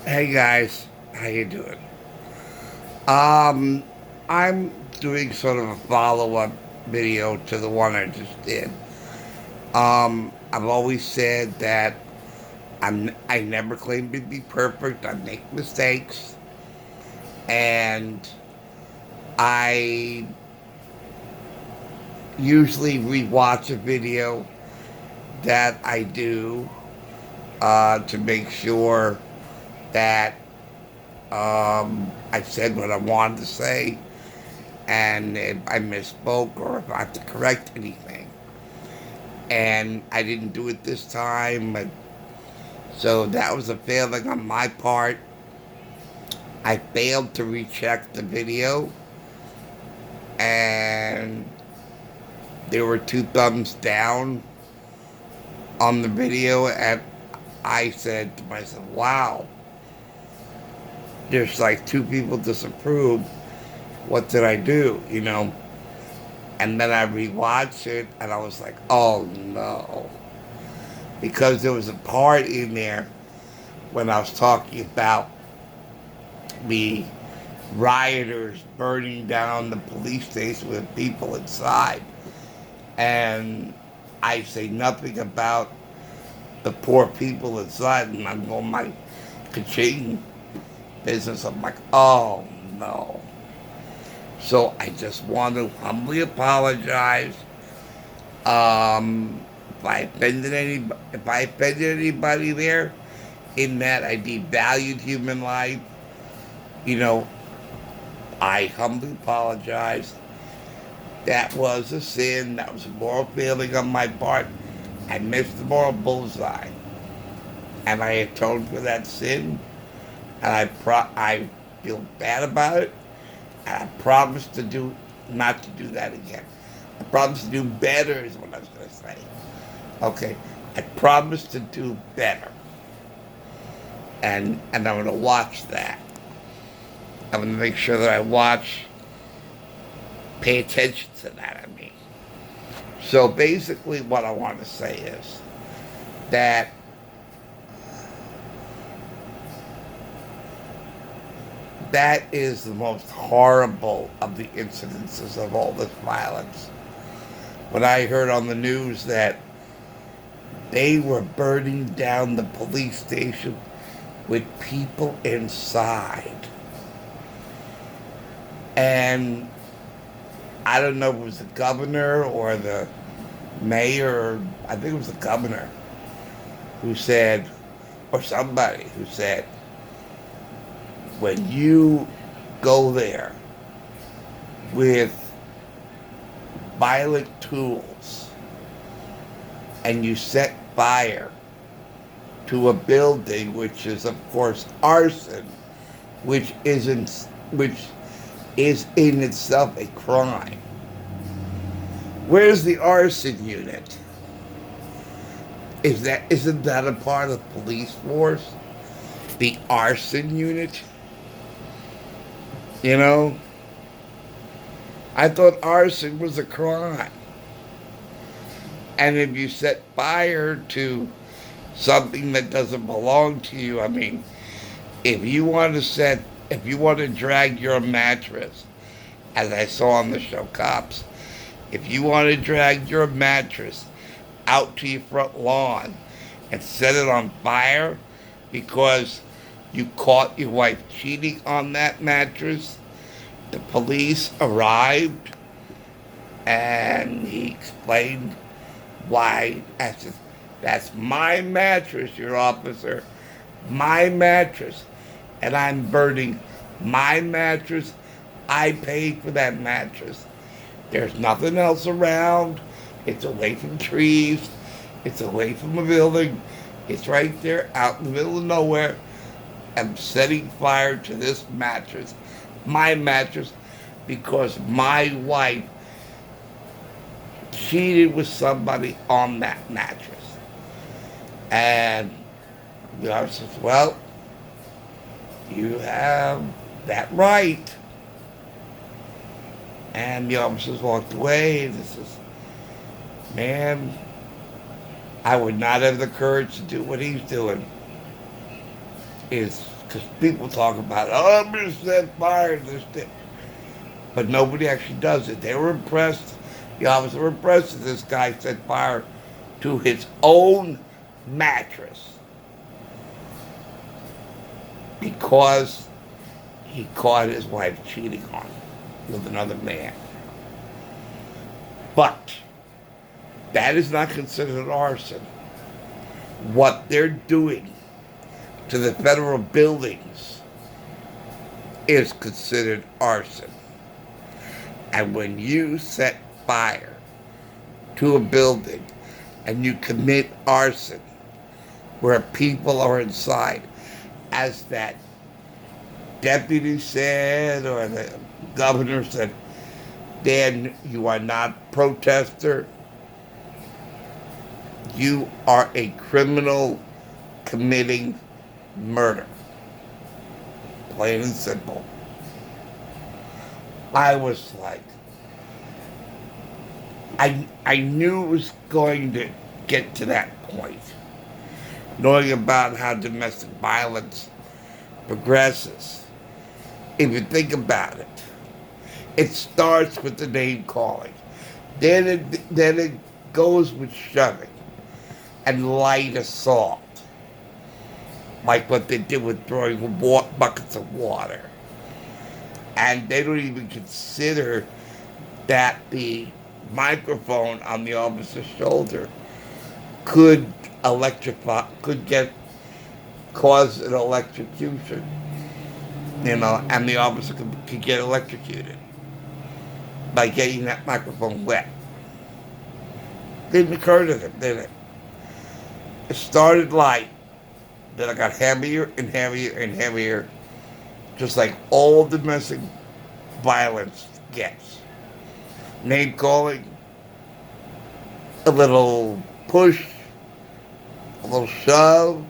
Hey guys, how you doing? Um, I'm doing sort of a follow-up video to the one I just did. I've always said that I never claim to be perfect. I make mistakes, and I usually rewatch a video that I do to make sure that I said what I wanted to say, and if I misspoke or if I have to correct anything. And I didn't do it this time, so that was a failing on my part. I failed to recheck the video, and there were two thumbs down on the video, and I said to myself, wow, there's like two people disapprove. What did I do? And then I rewatched it, and I was like, oh no. Because there was a part in there when I was talking about the rioters burning down the police station with people inside. And I say nothing about the poor people inside, and I'm going my ka-ching business. I'm like, oh no. So I just want to humbly apologize. If I offended anybody there, in that I devalued human life, you know, I humbly apologize. That was a sin. That was a moral failing on my part. I missed the moral bullseye, and I atoned for that sin. And I feel bad about it. And I promise to do not to do that again. I promise to do better is what I was going to say. Okay, I promise to do better, and I'm going to watch that. I'm going to make sure that I watch, pay attention to that. I mean, so basically, what I want to say is that that is the most horrible of the incidences of all this violence. When I heard on the news that they were burning down the police station with people inside, and I don't know if it was the governor or the mayor, I think it was the governor, who said, or somebody who said, when you go there with violent tools and you set fire to a building, which is of course arson, which is in itself a crime. Where's the arson unit? Isn't that a part of the police force? The arson unit? You know? I thought arson was a crime. And if you set fire to something that doesn't belong to you, I mean, if you want to drag your mattress, as I saw on the show Cops, if you want to drag your mattress out to your front lawn and set it on fire because you caught your wife cheating on that mattress, the police arrived and he explained why. That's my mattress, your officer. My mattress. And I'm burning my mattress. I paid for that mattress. There's nothing else around. It's away from trees. It's away from a building. It's right there out in the middle of nowhere. I'm setting fire to this mattress. My mattress. Because my wife cheated with somebody on that mattress. And the officer says, well, you have that right. And the officers walked away. This is, man, I would not have the courage to do what he's doing. Is Because people talk about, oh, I'm going to set fire to this thing. But nobody actually does it. They were impressed. The officers were impressed that this guy set fire to his own mattress because he caught his wife cheating on him with another man. But that is not considered arson. What they're doing to the federal buildings is considered arson. And when you set fire to a building and you commit arson where people are inside, as that deputy said or the governor said, then you are not a protester. You are a criminal committing murder. Plain and simple. I was like, I knew it was going to get to that point. Knowing about how domestic violence progresses. If you think about it, it starts with the name calling. Then it goes with shoving and light assault. Like what they did with throwing buckets of water. And they don't even consider that the microphone on the officer's shoulder could cause an electrocution, and the officer could get electrocuted by getting that microphone wet. Didn't occur to them, did it? It started light, then it got heavier and heavier and heavier, just like all domestic violence gets. Name calling, a little push, a little shove,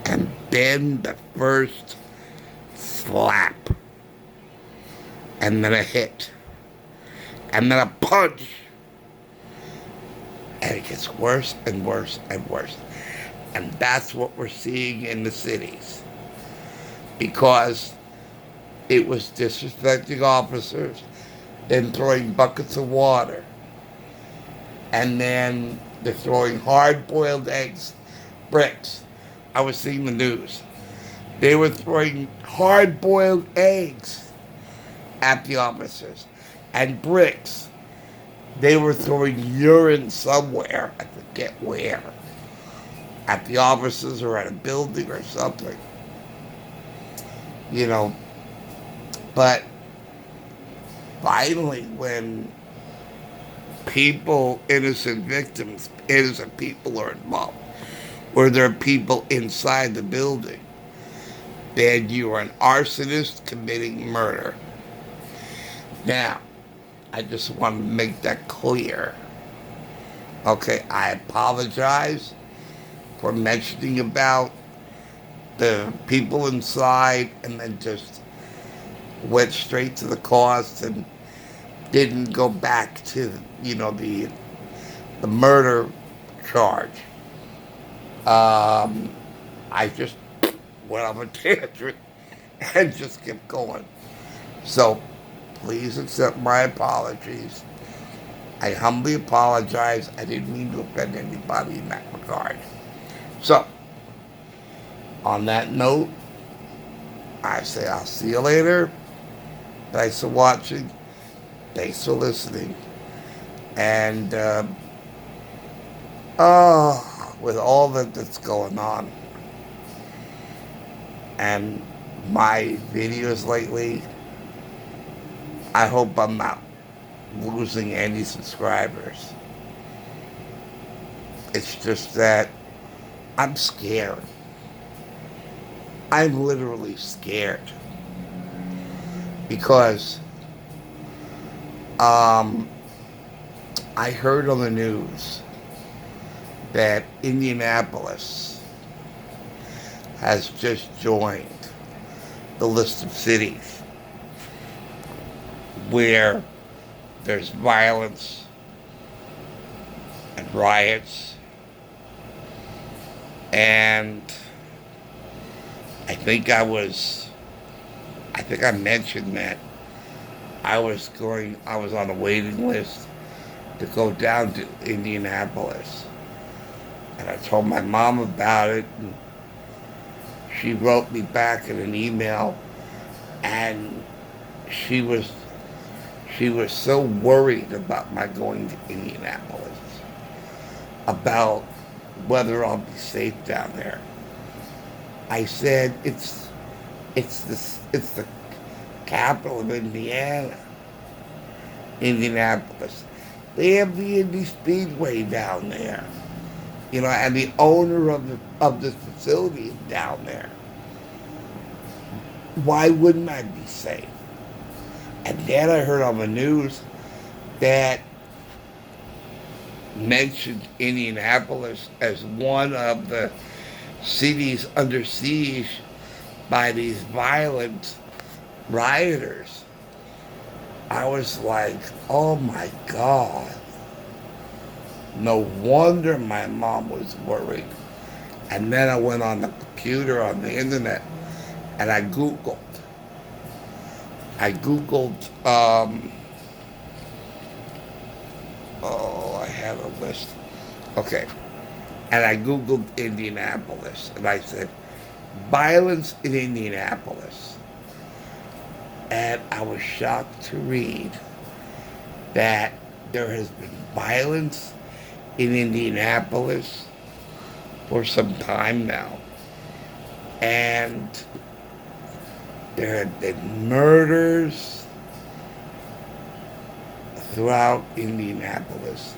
and then the first slap, and then a hit, and then a punch, and it gets worse and worse and worse. And that's what we're seeing in the cities. Because it was disrespecting officers, then throwing buckets of water, and then they're throwing hard-boiled eggs, bricks. I was seeing the news. They were throwing hard-boiled eggs at the officers, and bricks. They were throwing urine somewhere, I forget where, at the officers or at a building or something. But finally, when innocent people are involved, or there are people inside the building, then you are an arsonist committing murder. Now, I just want to make that clear. Okay, I apologize for mentioning about the people inside and then just went straight to the cause and didn't go back to, the murder charge. I just went off a tangent and just kept going. So, please accept my apologies. I humbly apologize. I didn't mean to offend anybody in that regard. So, on that note, I say I'll see you later. Thanks for watching. Thanks for listening. And, with all that's going on and my videos lately, I hope I'm not losing any subscribers. It's just that I'm scared. I'm literally scared. Because I heard on the news that Indianapolis has just joined the list of cities where there's violence and riots And I think I mentioned that I was on a waiting list to go down to Indianapolis. And I told my mom about it, and she wrote me back in an email, and she was so worried about my going to Indianapolis, about whether I'll be safe down there. I said it's the capital of Indiana, Indianapolis. They have the Indy Speedway down there, and the owner of the facility is down there. Why wouldn't I be safe? And then I heard on the news that mentioned Indianapolis as one of the cities under siege by these violent rioters. I was like, oh my God. No wonder my mom was worried. And then I went on the computer, on the internet, and I Googled, I have a list. Okay. And I Googled Indianapolis, and I said, violence in Indianapolis. And I was shocked to read that there has been violence in Indianapolis for some time now. And there have been murders throughout Indianapolis.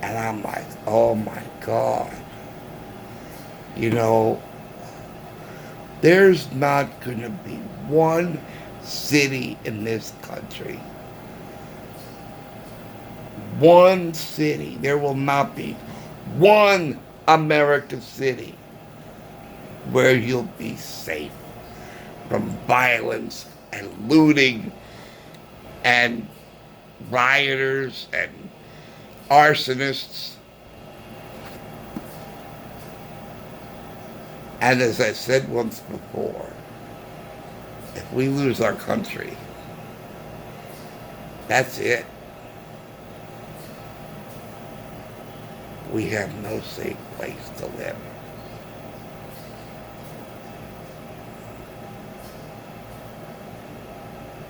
And I'm like, oh my God. There's not going to be one city in this country. One city. There will not be one American city where you'll be safe from violence and looting and rioters and arsonists. And as I said once before, if we lose our country, that's it. We have no safe place to live.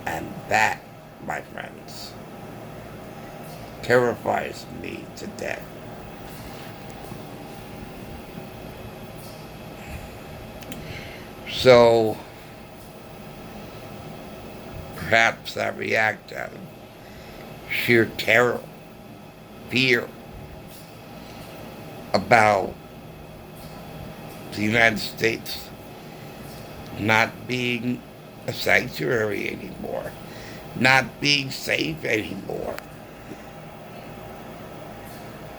And that, my friends, terrifies me to death. So, perhaps I react out of sheer terror, fear about the United States not being a sanctuary anymore, not being safe anymore.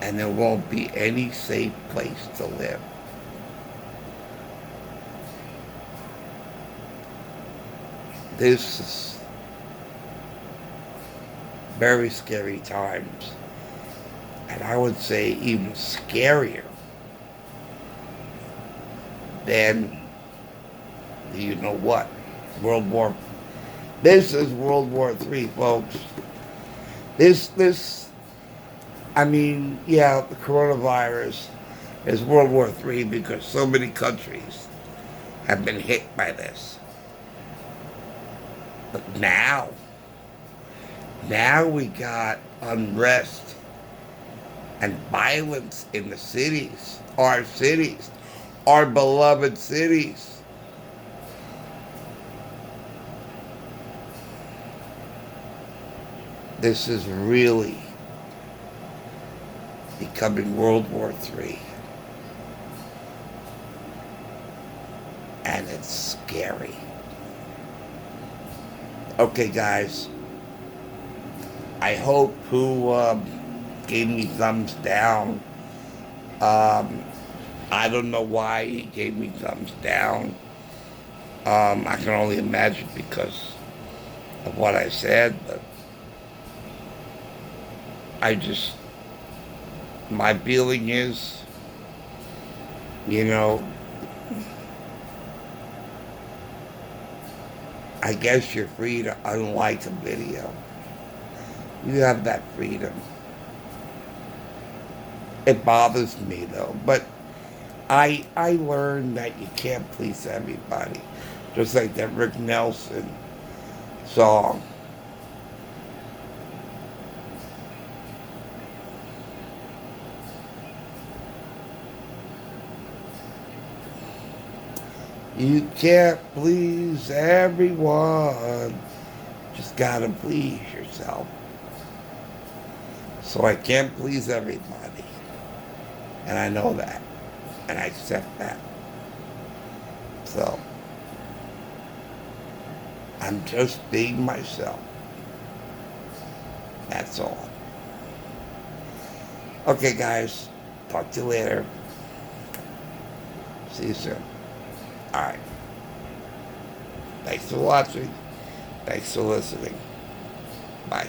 And there won't be any safe place to live. This is very scary times. And I would say even scarier than, you know what, this is World War III, folks. The coronavirus is World War III because so many countries have been hit by this. But now we got unrest and violence in the cities, our beloved cities. This is really becoming World War III. And it's scary. Okay, guys. I hope who gave me thumbs down. I don't know why he gave me thumbs down. I can only imagine because of what I said, but my feeling is You know, I guess you're free to unlike a video. You have that freedom. It bothers me though, but I learned that you can't please everybody. Just like that Rick Nelson song. You can't please everyone. Just gotta please yourself. So I can't please everybody. And I know that. And I accept that. So I'm just being myself. That's all. Okay, guys. Talk to you later. See you soon. Alright. Thanks for watching. Thanks for listening. Bye.